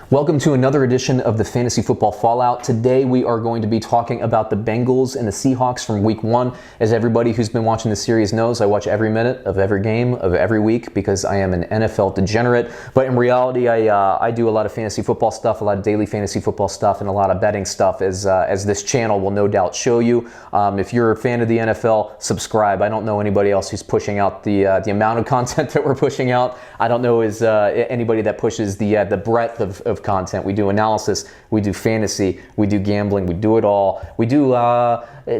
Welcome to another edition of the Fantasy Football Fallout. Today we are going to be talking about the Bengals and the Seahawks from week one. As everybody who's been watching the series knows, I watch every minute of every game of every week because I am an NFL degenerate. But in reality, I do a lot of fantasy football stuff, a lot of daily fantasy football stuff, and a lot of betting stuff, as this channel will no doubt show you. If you're a fan of the NFL, subscribe. I don't know anybody else who's pushing out the amount of content that we're pushing out. I don't know anybody that pushes the breadth of content. We do analysis, we do fantasy, we do gambling, we do it all. We do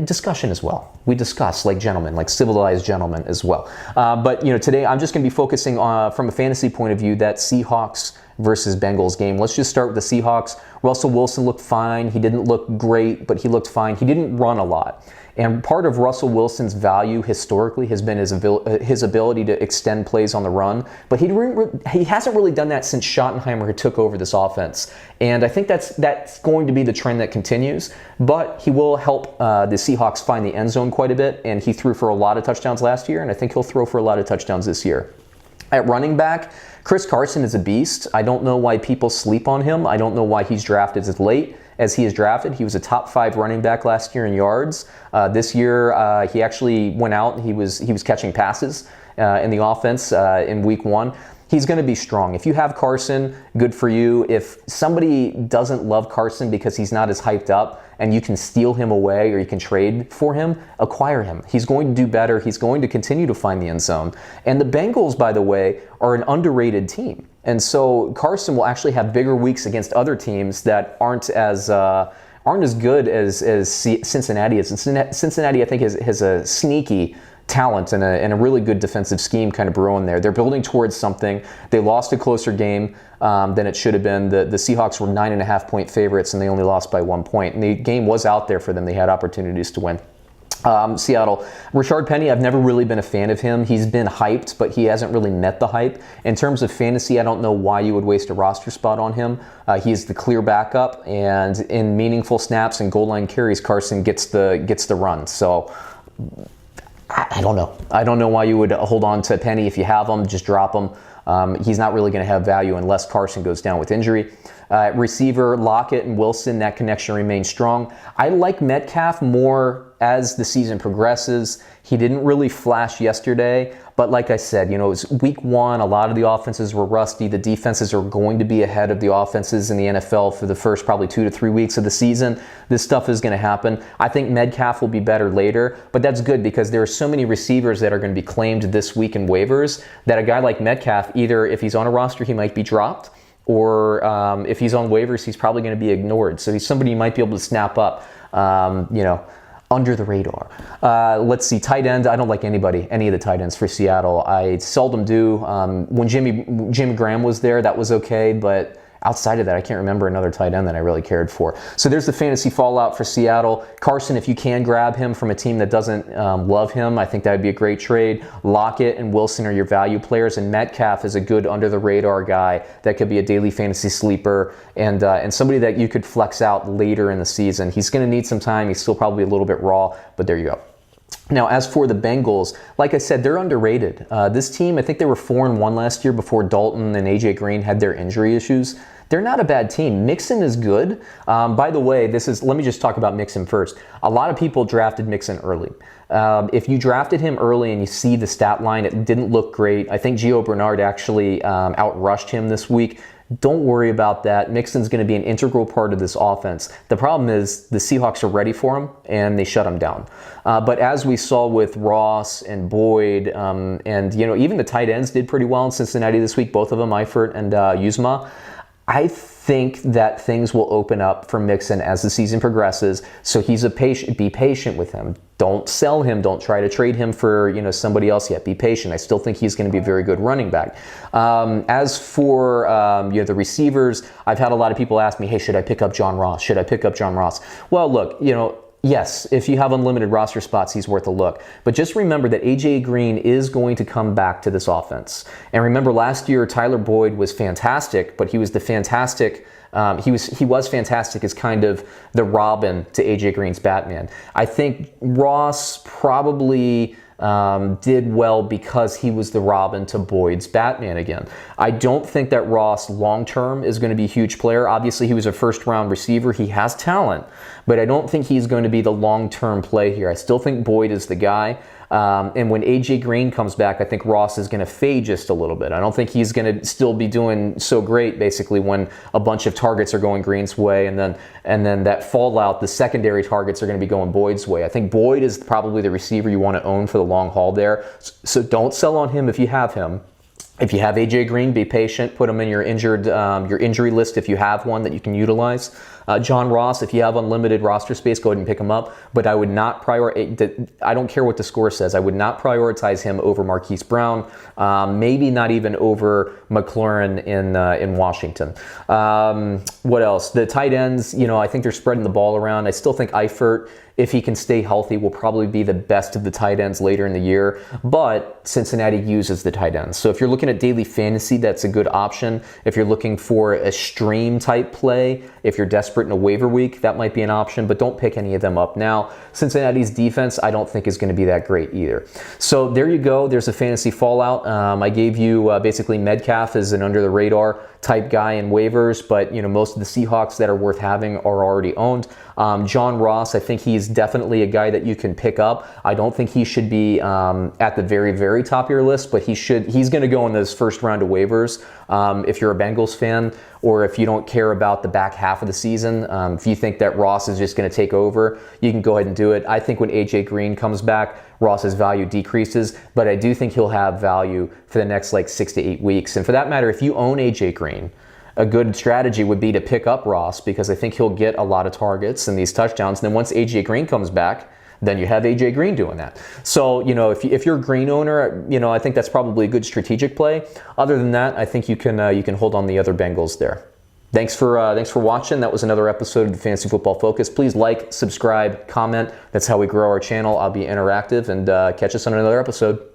discussion as well. We discuss like gentlemen, like civilized gentlemen as well. But today I'm just going to be focusing on, from a fantasy point of view, that Seahawks versus Bengals game. Let's just start with the Seahawks. Russell Wilson looked fine. He didn't look great, but he looked fine. He didn't run a lot. And part of Russell Wilson's value historically has been his ability to extend plays on the run. But he hasn't really done that since Schottenheimer took over this offense. And I think that's going to be the trend that continues. But he will help the Seahawks find the end zone quite a bit. And he threw for a lot of touchdowns last year. And I think he'll throw for a lot of touchdowns this year. At running back, Chris Carson is a beast. I don't know why people sleep on him. I don't know why he's drafted as late as he is drafted. He was a top 5 running back last year in yards. This year, he actually went out and he was catching passes in the offense in week one. He's going to be strong. If you have Carson, good for you. If somebody doesn't love Carson because he's not as hyped up and you can steal him away or you can trade for him, acquire him. He's going to do better. He's going to continue to find the end zone. And the Bengals, by the way, are an underrated team. And so Carson will actually have bigger weeks against other teams that aren't as good as Cincinnati is. And Cincinnati, I think, has a sneaky talent and a really good defensive scheme kind of brewing there. They're building towards something. They lost a closer game than it should have been. The Seahawks were 9.5-point favorites, and they only lost by 1 point. And the game was out there for them. They had opportunities to win. Seattle. Rashard Penny, I've never really been a fan of him. He's been hyped, but he hasn't really met the hype. In terms of fantasy, I don't know why you would waste a roster spot on him. He is the clear backup, and in meaningful snaps and goal line carries, Carson gets the run. So I don't know. I don't know why you would hold on to Penny. If you have him, just drop him. He's not really going to have value unless Carson goes down with injury. Receiver, Lockett and Wilson, that connection remains strong. I like Metcalf more as the season progresses. He didn't really flash yesterday, but like I said, it was week one. A lot of the offenses were rusty. The defenses are going to be ahead of the offenses in the NFL for the first probably 2 to 3 weeks of the season. This stuff is going to happen. I think Metcalf will be better later, but that's good because there are so many receivers that are going to be claimed this week in waivers that a guy like Metcalf, either if he's on a roster, he might be dropped, or if he's on waivers, he's probably going to be ignored. So he's somebody you might be able to snap up, under the radar. Let's see, tight end. I don't like any of the tight ends for Seattle. I seldom do. When Jimmy Graham was there, that was okay, but outside of that, I can't remember another tight end that I really cared for. So there's the fantasy fallout for Seattle. Carson, if you can grab him from a team that doesn't love him, I think that would be a great trade. Lockett and Wilson are your value players, and Metcalf is a good under-the-radar guy that could be a daily fantasy sleeper and somebody that you could flex out later in the season. He's going to need some time. He's still probably a little bit raw, but there you go. Now, as for the Bengals, like I said, they're underrated. This team, I think they were 4-1 last year before Dalton and A.J. Green had their injury issues. They're not a bad team. Mixon is good. By the way, let me just talk about Mixon first. A lot of people drafted Mixon early. If you drafted him early and you see the stat line, it didn't look great. I think Gio Bernard actually outrushed him this week. Don't worry about that. Mixon's going to be an integral part of this offense. The problem is the Seahawks are ready for him, and they shut him down. But as we saw with Ross and Boyd, and even the tight ends did pretty well in Cincinnati this week, both of them, Eifert and Uzomah. I think that things will open up for Mixon as the season progresses. So be patient with him. Don't sell him. Don't try to trade him for somebody else yet. Be patient. I still think he's going to be a very good running back. As for the receivers, I've had a lot of people ask me, hey, should I pick up John Ross? Should I pick up John Ross? Well, look, yes, if you have unlimited roster spots, he's worth a look. But just remember that A.J. Green is going to come back to this offense. And remember, last year, Tyler Boyd was fantastic, but he was fantastic as kind of the Robin to A.J. Green's Batman. I think Ross probably did well because he was the Robin to Boyd's Batman again. I don't think that Ross long-term is going to be a huge player. Obviously, he was a first-round receiver. He has talent, but I don't think he's going to be the long-term play here. I still think Boyd is the guy. And when A.J. Green comes back, I think Ross is going to fade just a little bit. I don't think he's going to still be doing so great, basically, when a bunch of targets are going Green's way, and then that fallout, the secondary targets are going to be going Boyd's way. I think Boyd is probably the receiver you want to own for the long haul there. So don't sell on him if you have him. If you have A.J. Green, be patient. Put him in your injury list if you have one that you can utilize. John Ross, if you have unlimited roster space, go ahead and pick him up. But I would not prioritize. I don't care what the score says. I would not prioritize him over Marquise Brown. Maybe not even over McLaurin in Washington. What else? The tight ends. I think they're spreading the ball around. I still think Eifert, if he can stay healthy, will probably be the best of the tight ends later in the year. But Cincinnati uses the tight ends. So if you're looking at daily fantasy, that's a good option. If you're looking for a stream type play, if you're desperate in a waiver week, that might be an option, but don't pick any of them up now. Cincinnati's defense, I don't think is going to be that great either. So there you go. There's a fantasy fallout. I gave you basically Metcalf as an under the radar type guy in waivers, but most of the Seahawks that are worth having are already owned. John Ross, I think he's definitely a guy that you can pick up. I don't think he should be at the very, very top of your list, but he's going to go in this first round of waivers if you're a Bengals fan, or if you don't care about the back half of the season. If you think that Ross is just going to take over, you can go ahead and do it. I think when A.J. Green comes back, Ross's value decreases, but I do think he'll have value for the next 6 to 8 weeks. And for that matter, if you own A.J. Green, a good strategy would be to pick up Ross, because I think he'll get a lot of targets and these touchdowns. And then once A.J. Green comes back, then you have A.J. Green doing that. So, if you're a Green owner, I think that's probably a good strategic play. Other than that, I think you can hold on the other Bengals there. Thanks for watching. That was another episode of the Fantasy Football Focus. Please like, subscribe, comment. That's how we grow our channel. I'll be interactive, and catch us on another episode.